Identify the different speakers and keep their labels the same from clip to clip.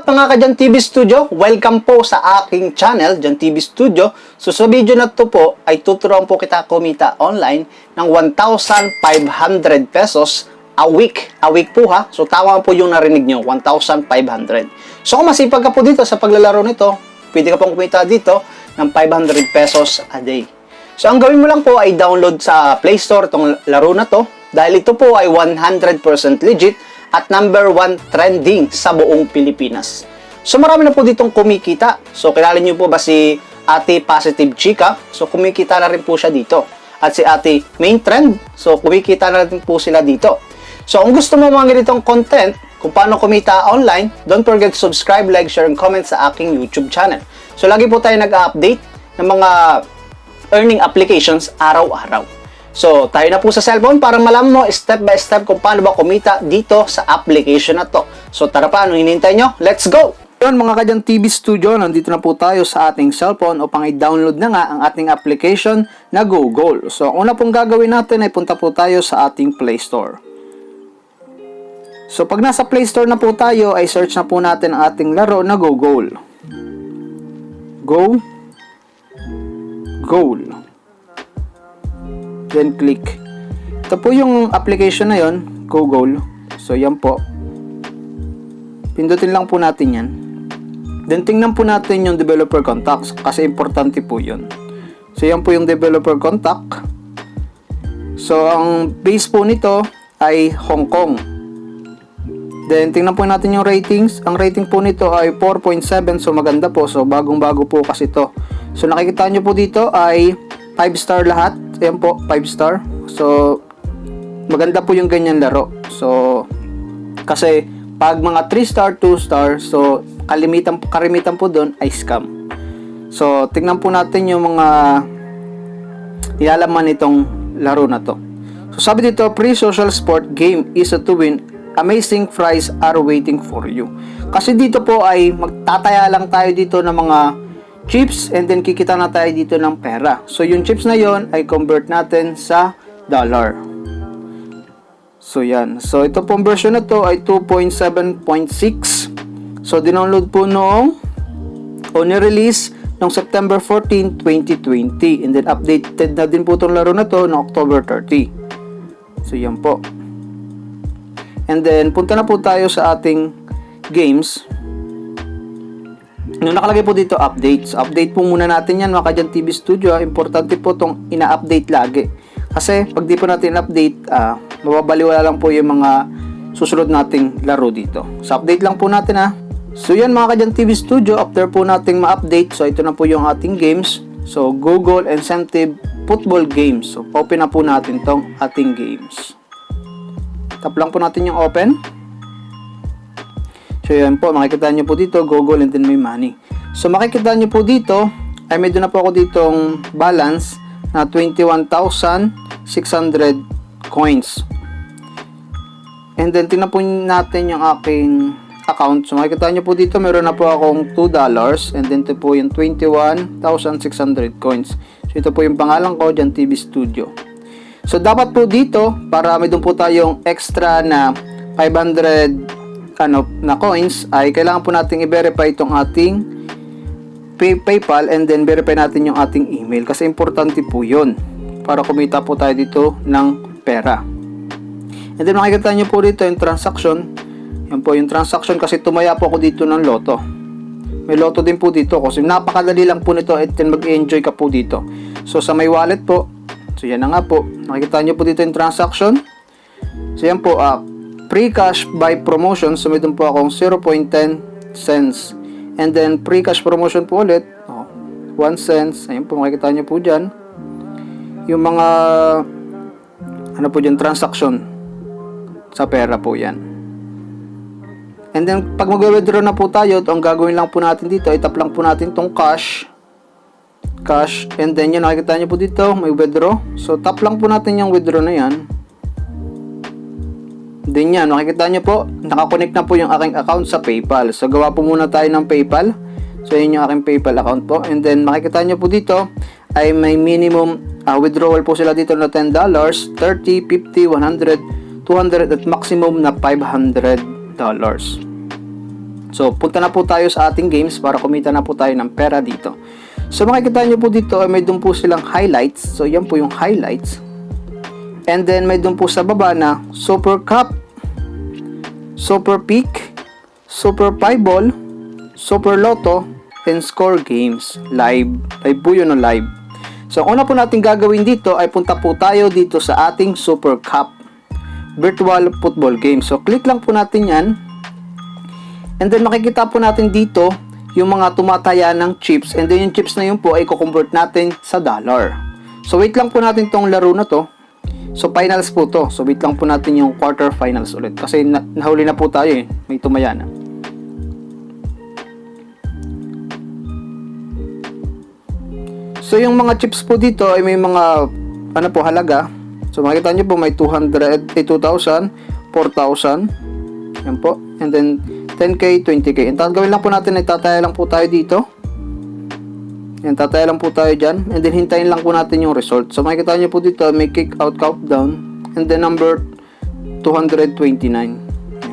Speaker 1: up mga ka-Johntvstudio? Welcome po sa aking channel, Johntvstudio. So sa video na to po ay tuturuan po kita kumita online ng 1,500 pesos a week. A week po ha. So tama po yung narinig nyo, 1,500. So kung masipag ka po dito sa paglalaro nito, pwede ka pong kumita dito ng 500 pesos a day. So ang gawin mo lang po ay download sa Play Store itong laro na to dahil ito po ay 100% legit at number 1 trending sa buong Pilipinas. So marami na po ditong kumikita. So kilala niyo po ba si Ate Positive Chika? So kumikita na rin po siya dito. At si Ate Main Trend, so kumikita na rin po sila dito. So kung gusto mo mga ganitong content, kung paano kumita online, don't forget to subscribe, like, share, and comment sa aking YouTube channel. So lagi po tayo nag-update ng mga earning applications araw-araw. So, tayo na po sa cellphone para malaman mo step by step kung paano ba kumita dito sa application na to. So, tara pa, anong hinihintay nyo? Let's go! Yun mga ka-Johntvstudio, nandito na po tayo sa ating cellphone upang i-download na nga ang ating application na Google. So, una pong gagawin natin ay punta po tayo sa ating Play Store. So, pag nasa Play Store na po tayo, ay search na po natin ang ating laro na Google. Goal. Then click. Ito po yung application na yon, Google. So yan po. Pindutin lang po natin yan. Then tingnan po natin yung developer contacts kasi importante po yun. So yan po yung developer contact. So ang base po nito ay Hong Kong. Then tingnan po natin yung ratings. Ang rating po nito ay 4.7, so maganda po. So bagong-bago po kasi to. So nakikita nyo po dito ay 5 star lahat. Ayan po, 5 star. So, maganda po yung ganyan laro. So, kasi pag mga 3 star, 2 star, so karamitan po doon ay scam. So, tingnan po natin yung mga nilalaman nitong laro na to. So, sabi dito, pre-social sport game is to win. Amazing prize are waiting for you. Kasi dito po ay magtataya lang tayo dito ng mga chips and then kikita na tayo dito ng pera. So yung chips na yon ay convert natin sa dollar. So yan. So ito pong version na to ay 2.7.6. So dinownload po noong ni-release noong September 14, 2020 and then updated na din po itong laro na to noong October 30. So yan po. And then punta na po tayo sa ating games. Nung nakalagay po dito updates. Update po muna natin yan mga ka-Johntvstudio. Importante po itong ina-update lagi. Kasi pag di po natin update, mababaliwala lang po yung mga susunod nating laro dito. So update lang po natin ha. So yan mga ka-Johntvstudio, after po nating ma-update, so ito na po yung ating games. So Google Incentive Football Games. So open na po natin tong ating games. Tap lang po natin yung open. So yan po, makikita nyo po dito, Google and then may money. So makikita nyo po dito, ay may doon na po ako ditong balance na 21,600 coins. And then tingnan po natin yung aking account. So makikita nyo po dito, meron na po akong $2 and then ito po yung 21,600 coins. So ito po yung pangalan ko, Johntvstudio. So dapat po dito, para may doon po tayong extra na 500 na coins, ay kailangan po nating i-verify itong ating PayPal and then verify natin yung ating email kasi importante po yun para kumita po tayo dito ng pera. And then makikita nyo po dito yung transaction. Yan po yung transaction kasi tumaya po ako dito ng loto. May loto din po dito kasi napakadali lang po nito at mag-enjoy ka po dito. So sa may wallet po, so yan na nga po, makikita nyo po dito yung transaction. So yan po, pre-cash by promotion, so may doon po akong 0.10 cents. And then pre-cash promotion po ulit, 1 cents. Ayun po, makikita nyo po dyan yung mga po dyan, transaction sa pera po yan. And then pag mag-withdraw na po tayo, ang gagawin lang po natin dito, itap lang po natin tong cash, and then yun, nakikita nyo po dito may withdraw. So tap lang po natin yung withdraw na yan. Then yan, makikita nyo po, nakakonect na po yung aking account sa PayPal. So gawa po muna tayo ng PayPal. So yun yung aking PayPal account po. And then makikita nyo po dito ay may minimum withdrawal po sila dito na $10, 30, 50, 100, 200 at maximum na $500. So, punta na po tayo sa ating games para kumita na po tayo ng pera dito. So, makikita nyo po dito, may doon po silang highlights. So, yan po yung highlights. And then, may doon po sa baba na Super Cup, Super Peak, Super Pieball, Super Lotto, and Score Games. Live. Live po yun, no? Live. So, una po natin gagawin dito ay punta po tayo dito sa ating Super Cup Virtual Football Game. So, click lang po natin yan. And then, makikita po natin dito yung mga tumataya ng chips. And then, yung chips na yun po ay kukonvert natin sa dollar. So, wait lang po natin tong laro na to. So, finals po to. So, wait lang po natin yung quarter finals ulit. Kasi nahuli na po tayo eh. May tumaya na. So, yung mga chips po dito ay may mga, ano po, halaga. So, makikita nyo po may 2,000, 4,000. Yan po. And then, 10k, 20k. And gawin lang po natin, tataya lang po tayo dito. Yan, tataya lang po tayo dyan. And then, hintayin lang po natin yung result. So, makikita nyo po dito, may kick out countdown. And then, number 229. Yan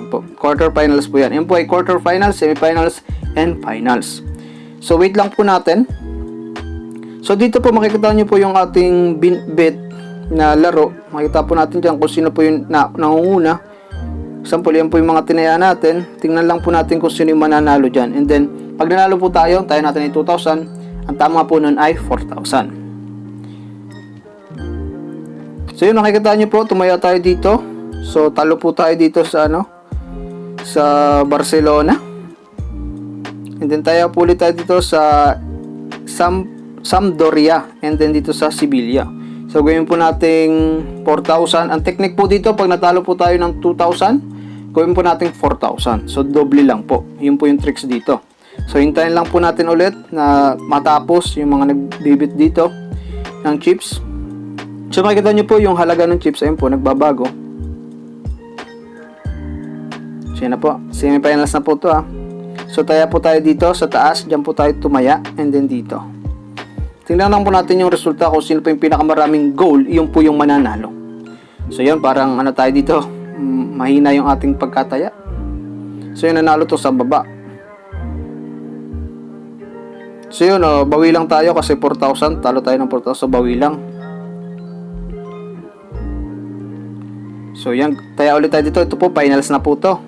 Speaker 1: po. Quarter finals po yan. Yan po ay quarter finals, semifinals, and finals. So, wait lang po natin. So, dito po makikita nyo po yung ating bet na laro. Makikita po natin dyan kung sino po yung nangunguna. Example, yan po yung mga tinaya natin. Tingnan lang po natin kung sino yung mananalo dyan. And then, pag nanalo po tayo natin ay 2,000. Ang tama po nun ay 4,000. So, yun, makikita nyo po, tumaya tayo dito. So, talo po tayo dito sa sa Barcelona. And then, tayo po ulit tayo dito sa Sampdoria, and then dito sa Sevilla. So, gawin po nating 4,000. Ang technique po dito, pag natalo po tayo ng 2,000, gawin po nating 4,000. So, doble lang po. Yun po yung tricks dito. So, hintayin lang po natin ulit na matapos yung mga nagbibit dito ng chips. So, makikita nyo po yung halaga ng chips. Ayun po, nagbabago. So, yun na po. Semifinals na po to ha. So, taya po tayo dito sa taas. Diyan po tayo tumaya. And then dito. Tingnan lang po natin yung resulta kung sino po yung pinakamaraming goal, yung po yung mananalo. So yun, parang ano tayo dito, mahina yung ating pagkataya. So yun, nanalo to sa baba. So yun, bawi lang tayo kasi 4,000, talo tayo ng 4,000, so bawi lang. So yan, taya ulit tayo dito, ito po, finals na po to.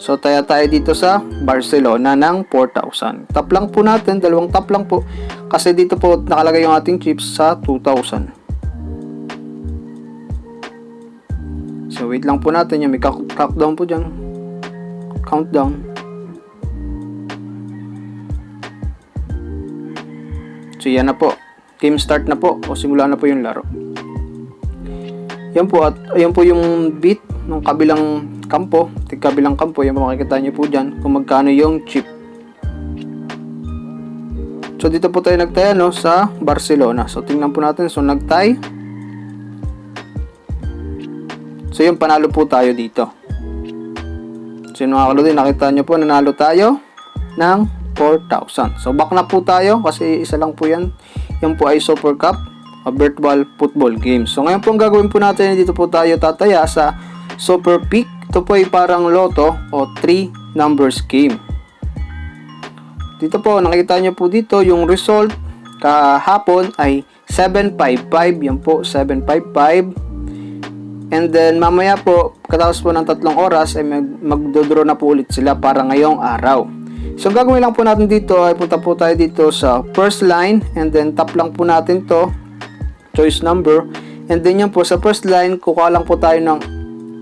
Speaker 1: So, taya tayo dito sa Barcelona ng 4,000. Tap lang po natin, dalawang tap lang po. Kasi dito po nakalagay yung ating chips sa 2,000. So, wait lang po natin. Yung may countdown po dyan. Countdown. So, yan na po. Game start na po. O simula na po yung laro. Yan po. At yan po yung beat ng kabilang kampo. Kabilang kampo. Yan po makikita nyo po dyan kung magkano yung chip. So, dito po tayo nagtaya sa Barcelona. So, tingnan po natin. So, nagtay. So, yung panalo po tayo dito. So, yun mga kalodi, nakita nyo po, nanalo tayo ng 4,000. So, back na po tayo kasi isa lang po yan. Yan po ay Super Cup, a virtual football game. So, ngayon po ang gagawin po natin, dito po tayo tataya sa Super Peak. Ito po ay parang loto o 3 numbers game. Dito po, nakita nyo po dito yung result kahapon ay 755. Yan po, 755. And then, mamaya po, katapos po ng 3 oras, ay magdodraw na po ulit sila para ngayong araw. So, ang gagawin lang po natin dito ay punta po tayo dito sa first line. And then, tap lang po natin to choice number. And then, yan po, sa first line, kukuha lang po tayo ng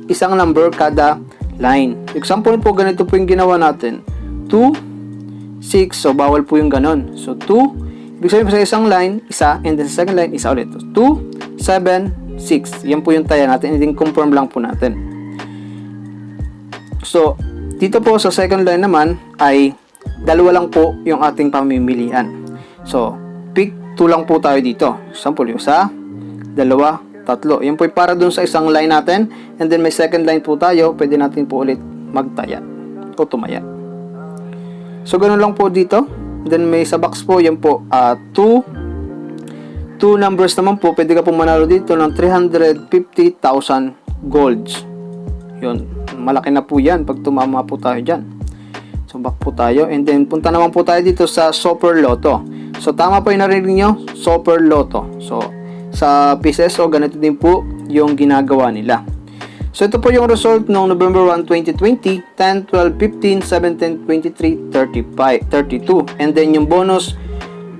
Speaker 1: isang number kada line. Example po, ganito po yung ginawa natin. 2, 6. So, bawal po yung ganon. So, 2. Ibig sabihin po sa isang line, isa. And then sa second line, isa ulit. 2, 7, 6. Yan po yung taya natin. And then, confirm lang po natin. So, dito po sa second line naman, ay dalawa lang po yung ating pamimilian. So, pick 2 lang po tayo dito. Example, yung isa, dalawa, tatlo. Yan po yung para dun sa isang line natin. And then, may second line po tayo. Pwede natin po ulit magtaya o tumaya. So, ganun lang po dito. Then, may sa box po, yan po, 2 numbers naman po. Pwede ka pong manalo dito ng 350,000 golds. Yun, malaki na po yan pag tumama po tayo dyan. So, back po tayo. And then, punta naman po tayo dito sa Super Lotto. So, tama po yung narinig nyo, Super Lotto. So, sa PCSO, ganito din po yung ginagawa nila. So, ito po yung result ng November 1, 2020, 10, 12, 15, 17, 23, 35, 32. And then, yung bonus,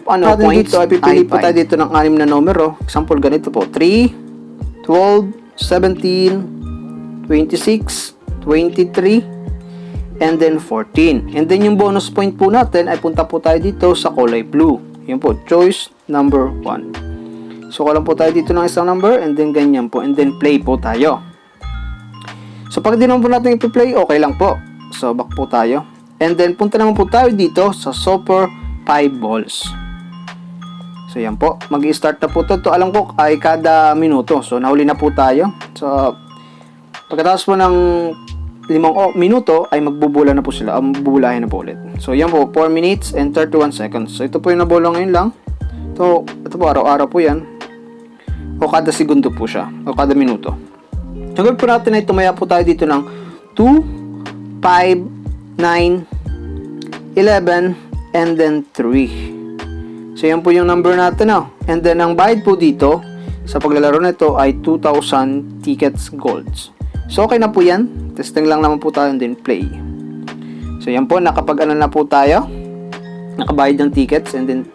Speaker 1: points, dito, ay pipili po tayo dito ng 6 na numero. Example, ganito po, 3, 12, 17, 26, 23, and then 14. And then yung bonus point po natin ay punta po tayo dito sa kulay blue. Yun po, choice number 1. So, kulang po tayo dito ng isang number and then ganyan po. And then play po tayo. So, pag di naman po natin i-play, okay lang po. So, back po tayo. And then punta naman po tayo dito sa Super 5 balls. So, yan po. Mag-i-start na po ito. Ito alam ko ay kada minuto. So, nahuli na po tayo. So, pagkatapos po ng 5 minuto ay magbubula na po sila. Magbubulahin na po ulit. So, yan po. 4 minutes and 31 seconds. So, ito po yung nabola ngayon lang. Ito po, araw-araw po yan. O kada segundo po siya. O kada minuto. So, gawin po natin ay tumaya po tayo dito ng 2, 5, 9, 11, and then 3. So, yan po yung number natin. And then, ang bayad po dito sa paglalaro na ito ay 2,000 tickets golds. So, okay na po yan. Testing lang naman po tayo and then play. So, yan po. Nakapag-ano na po tayo. Nakabayad ng tickets and then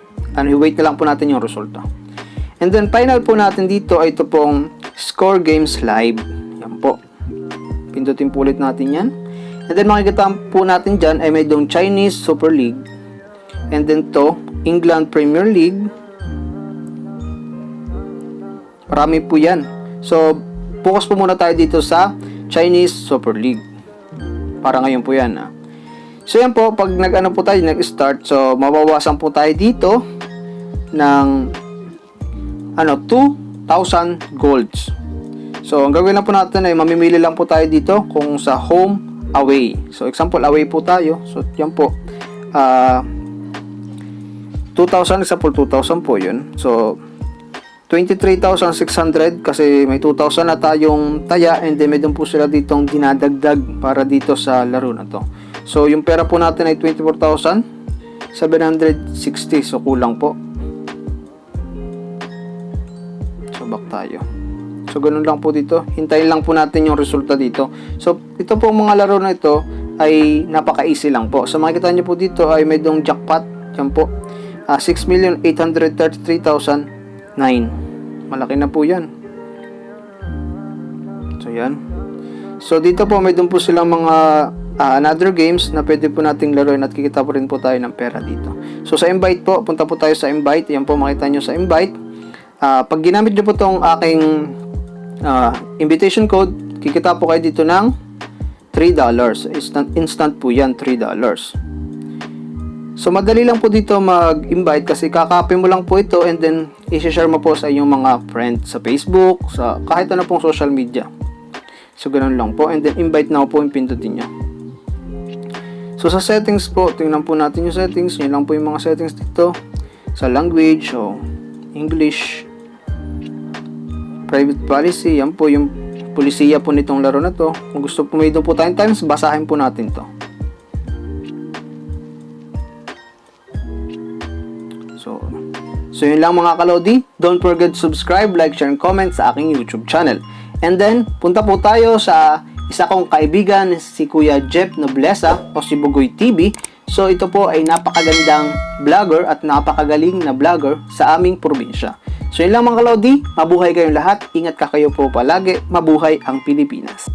Speaker 1: wait na lang po natin yung resulta. And then, final po natin dito ay ito pong Score Games Live. Yan po. Pindutin po ulit natin yan. And then, makikita po natin dyan ay may dong Chinese Super League. And then to England Premier League. Marami po yan. So, focus po muna tayo dito sa Chinese Super League. Para ngayon po yan. So, yan po. Pag nag-ano po tayo, nag-start. So, mabawasan po tayo dito ng 2,000 golds. So, ang gagawin lang po natin ay mamimili lang po tayo dito kung sa home, away. So, example, away po tayo. So, yan po. 2,000, example, 2,000 po yun. So, 23,600 kasi may 2,000 na tayong taya and then may doon po sila ditong dinadagdag para dito sa laro na to. So, yung pera po natin ay 24,760. So, kulang po. So, back tayo. So, ganun lang po dito. Hintayin lang po natin yung resulta dito. So, ito po mga laro na ito ay napaka-easy lang po. So, makikita nyo po dito ay may doong jackpot. Yan po. 6,833,009. Malaki na po yan. So, yan. So, dito po may doon po silang mga another games na pwede po nating laruin at kikita po rin po tayo ng pera dito. So, sa invite po, punta po tayo sa invite. Yan po, makita nyo sa invite. Pag ginamit nyo po itong aking invitation code, kikita po kayo dito ng $3. Instant po yan, $3. So, madali lang po dito mag-invite kasi kakopy mo lang po ito and then i-share mo po sa inyong mga friends sa Facebook, sa kahit ano pong social media. So, ganun lang po. And then, invite now po yung pindutin nyo. So, sa settings po, tingnan po natin yung settings. Yun lang po yung mga settings dito. Sa language, so, English, private policy, yan po yung polisiya po nitong laro na to. Kung gusto po may doon po tayong times, basahin po natin to. So, yun lang mga kalodi. Don't forget to subscribe, like, share, and comment sa aking YouTube channel. And then, punta po tayo sa isa kong kaibigan, si Kuya Jeff Noblesa o si Bugoy TV. So, ito po ay napakagandang vlogger at napakagaling na vlogger sa aming probinsya. So, yun lang mga kalodi. Mabuhay kayong lahat. Ingat ka kayo po palagi. Mabuhay ang Pilipinas.